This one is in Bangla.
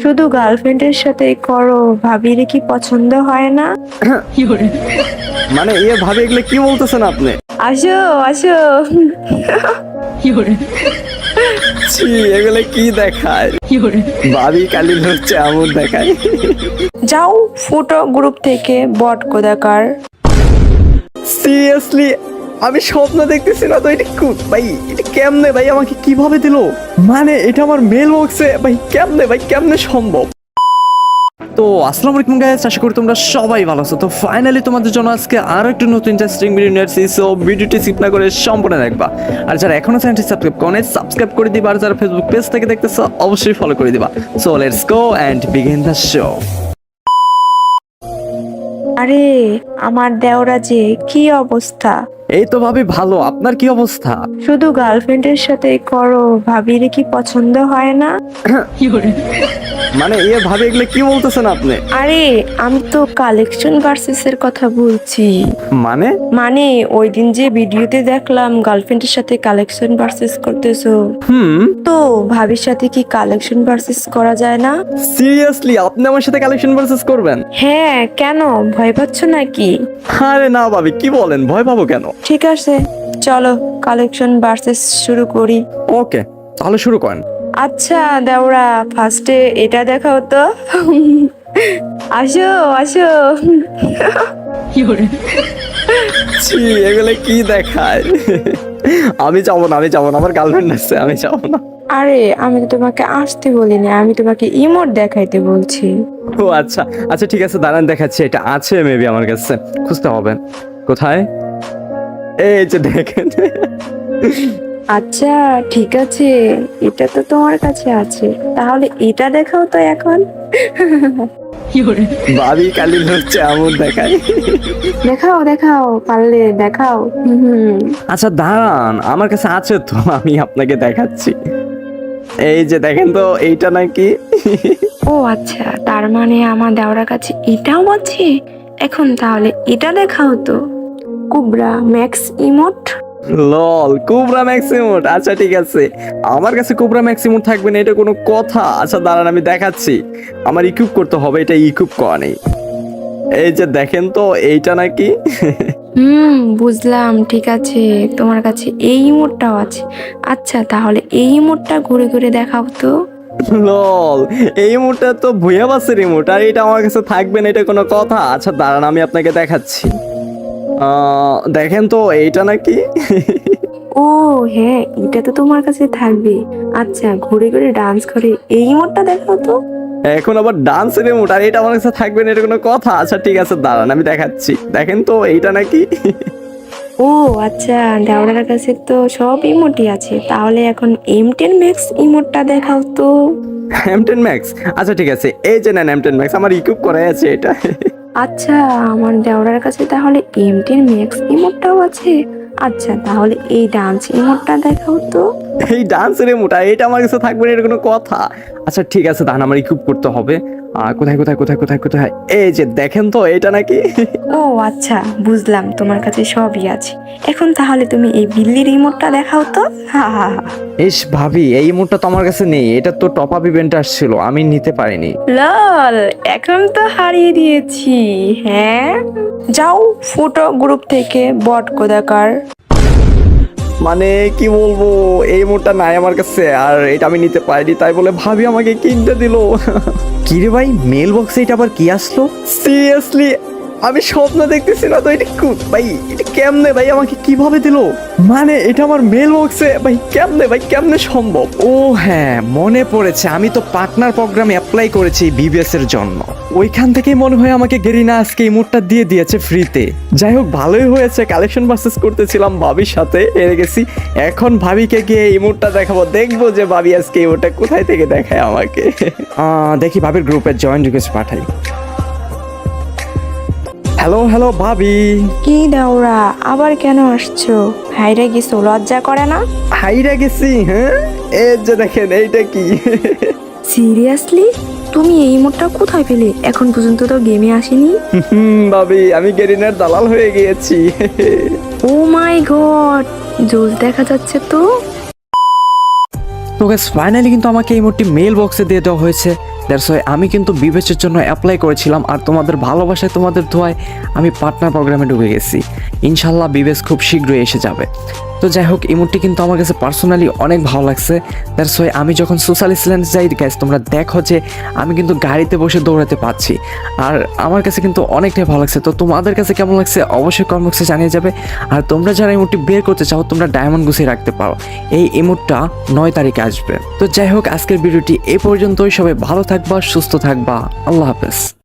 শুধু গার্লফ্রেন্ডের সাথে করো, ভাবির কি পছন্দ হয় না? মানে ভাবি এগুলো কি বলতেছেন আপনি? আসো আসো। ছি, এগুলো কি দেখায়? ভাবি কালি হচ্ছে এমন দেখায়। যাও ফটো গ্রুপ থেকে, বট কোদাকার। সিরিয়াসলি আমি স্বপ্ন দেখতেছি না তো, এটা ভাই এটা কেমনে ভাই আমাকে কিভাবে দিল? মানে এটা আমার মেল বক্সে ভাই, কেমনে সম্ভব? তো আসসালামু আলাইকুম গাইস, আশা করি তোমরা সবাই ভালো আছো। তো ফাইনালি তোমাদের জন্য আজকে আরো একটা নতুন ইন্টারেস্টিং ভিডিও নিয়ে আসছি। সো ভিডিওটি স্কিপ না করে সম্পূর্ণ দেখবা। আর যারা এখনো চ্যানেলটি সাবস্ক্রাইব করে দিবা, আর যারা ফেসবুক পেজ থেকে দেখতেছো অবশ্যই ফলো করে দিবা। So let's go and begin the show. আরে আমার দেওরা যে কি অবস্থা! এই তো ভাবি ভালো, আপনার কি অবস্থা? শুধু গার্লফ্রেন্ডের সাথে করো, ভাবির কি পছন্দ হয় না? মানে ভাবি এগুলো কি বলতেছেন আপনি? আরে আমি তো কালেকশন ভার্সেস এর কথা বলছি। মানে মানে ওই দিন যে ভিডিওতে দেখলাম গার্লফ্রেন্ডের সাথে কালেকশন ভার্সেস করতেছো, তো ভাবির সাথে কি কালেকশন ভার্সেস করা যায় না? সিরিয়াসলি আপনি আমার সাথে কালেকশন ভার্সেস করবেন? হ্যাঁ, কেন ভয় পাচ্ছ নাকি? আরে না ভাবি, কি বলেন, ভয় পাবো কেন? ঠিক আছে, চলো কালেকশন ভার্সেস শুরু করি। ওকে, তাহলে শুরু করেন। আচ্ছা দেওরা, ফার্স্টে এটা দেখাও তো। আসো আসো। ছি, এগুলো কি দেখায়? আমি যাবো না, আমার গার্লফ্রেন্ড আছে, আমি যাবো না। আরে আমি তো তোমাকে আসতে বলিনি, আমি তোমাকে ইমোট দেখাইতে বলছি। ও আচ্ছা আচ্ছা, ঠিক আছে দাঁড়ান দেখাচ্ছি। এটা আছে মেবি আমার কাছে, খুঁজতে হবে। কোথায়? এই যে দেখেন। আচ্ছা ঠিক আছে, এটা তো তোমার কাছে আছে, তাহলে এটা দেখাও তো এখন। ভাবি কালি হচ্ছে এমন দেখায়। দেখাও দেখাও, পারলে দেখাও। আচ্ছা দাঁড়ান, আমার কাছে আছে তো, আমি আপনাকে দেখাচ্ছি। এই যে দেখেন তো, এইটা নাকি? ও আচ্ছা, তার মানে আমার দেওয়ার কাছে এটাও আছে। এখন তাহলে এটা দেখাও তো, কুবরা ম্যাক্স ইমোট। লল, কোবরা ম্যাক্সিমুট। আচ্ছা ঠিক আছে, আমার কাছে কোবরা ম্যাক্সিমুট থাকবে না, এটা কোনো কথা? আচ্ছা দাঁড়ান আমি দেখাচ্ছি। আমার ইকুইপ করতে হবে, এটা ইকুইপ করা নেই। এই যে দেখেন তো, এইটা নাকি? বুঝলাম, ঠিক আছে, তোমার কাছে এই ইমোটটাও আছে। আচ্ছা তাহলে এই ইমোটটা ঘুরে ঘুরে দেখাও তো। লল, এই ইমোটটা তো ভুয়া বাসের ইমোট, আর এটা আমার কাছে থাকবে না, এটা কোনো কথা? আচ্ছা দাঁড়ান আমি আপনাকে দেখাচ্ছি। দেখেন তো, এইটা নাকি? ও হ্যাঁ, এটা তো তোমার কাছে থাকবে। আচ্ছা ঘুরে ঘুরে ডান্স করে এই ইমোটটা দেখাও তো। এখন আবার ডান্সের ইমোট, আর এটা আমার কাছে থাকবে না, এটা কোনো কথা? আচ্ছা ঠিক আছে দাঁড়ান আমি দেখাচ্ছি। দেখেন তো, এইটা নাকি? ও আচ্ছা, দেওরার কাছে তো সব ইমোটই আছে, তাহলে এখন M10 ম্যাক্স ইমোটটা দেখাও তো। M10 max? আচ্ছা ঠিক আছে, এই যে নেন M10 ম্যাক্স, আমার ইকুইপ করা আছে এটা। আচ্ছা আমার দেওরার কাছে তাহলে M10 ম্যাক্স ইমোটটাও আছে। আচ্ছা তাহলে এই ডান্স ইমোটটা দেখাও তো। এই ডান্সের ইমোট, আর এটা আমার কাছে থাকবে না, এটা কোনো কথা? আচ্ছা ঠিক আছে দাঁড়ান, আমার ইকুইপ করতে হবে। কোথায় কোথায় কোথায় কোথায় কোথায়? এই যে দেখেন তো, এটা নাকি? ও আচ্ছা বুঝলাম, তোমার কাছে সবই আছে। এখন তাহলে তুমি এই বিল্লির ইমোটটা দেখাও তো। হা হা হা। ইস ভাবি, এই ইমোটটা তো আমার কাছে নেই, এটা তো টপ আপ ইভেন্ট আসছিল, আমি নিতে পারিনি। লল, এখন তো হারিয়ে দিয়েছি। হ্যাঁ, যাও ফটো গ্রুপ থেকে, বট কোদাকার। মানে কি বলবো, এই ইমোটটা নাই আমার কাছে, আর এটা আমি নিতে পারিনি, তাই বলে ভাবি আমাকে কিনতে দিল। কি রে ভাই, মেল বক্সে এটা আবার কি আসলো? সিরিয়াসলি আমি স্বপ্ন দেখতেছি না তো, এটা ভাই এটা কেমনে ভাই আমাকে কিভাবে দিল? মানে এটা আমার মেল বক্সে ভাই, কেমনে সম্ভব? ও হ্যাঁ, মনে পড়েছে, আমি তো পার্টনার প্রোগ্রামে অ্যাপ্লাই করেছি বিবিএস এর জন্য। ওইখান থেকেই মনে হয় আমাকে গেরিনা আজকে ইমোটটা দিয়ে দিয়েছে ফ্রিতে। যাই হোক ভালোই হয়েছে, কালেকশন ভার্সেস করতেছিলাম ভাবির সাথে, হেরে গেছি। এখন ভাবিকে গিয়ে ইমোটটা দেখাবো, দেখবো যে ভাবি আজকে ইমোটটা কোথায় থেকে দেখায় আমাকে। দেখি ভাবির গ্রুপে জয়েন রিকোয়েস্ট পাঠাই। হ্যালো হ্যালো ভাবি। কি দেওরা, আবার কেন আসছো? হাইরে গেছো, লজ্জা করে না? হাইরা গেছি? হ্যাঁ, এই যে দেখেন, এইটা কি? সিরিয়াসলি তুমি এই ইমোটটা কোথায় পেলে? এখন পর্যন্ত তো গেমে আসেনি। ভাবি আমি গেরিনার দালাল হয়ে গিয়েছি। ও মাই গড, জোস দেখা যাচ্ছে তো। তো গাইস ফাইনালি কিন্তু আমাকে এই ইমোটটি মেল বক্সে দিয়ে দেওয়া হয়েছে। দ্যাটস ওয়াই আমি কিন্তু বিবেচের জন্য অ্যাপ্লাই করেছিলাম, আর তোমাদের ভালোবাসায় তোমাদের দোয়ায় আমি পার্টনার প্রোগ্রামে ঢুকে গেছি। ইনশাল্লাহ বিবেচ খুব শীঘ্রই এসে যাবে। তো যাই হোক, ইমোটটি কিন্তু আমার কাছে পার্সোনালি অনেক ভালো লাগছে। দ্যাটস ওয়াই আমি যখন সোশ্যাল স্ট্যান্ড যাই গাইস, তোমরা দেখো যে আমি কিন্তু গাড়িতে বসে দৌড়াতে পারছি, আর আমার কাছে কিন্তু অনেকটাই ভালো লাগছে। তো তোমাদের কাছে কেমন লাগছে অবশ্যই কমেন্ট বক্সে জানিয়ে যাবে। আর তোমরা যারা ইমোটটি বের করতে চাও, তোমরা ডায়মন্ড গুছিয়ে রাখতে পারো, এই ইমোটটা 9 তারিখে আসবে। তো যাই হোক, আজকের ভিডিওটি এ পর্যন্তই। সবাই ভালো থাকবা, সুস্থ থাকবা, আল্লাহ হাফেজ।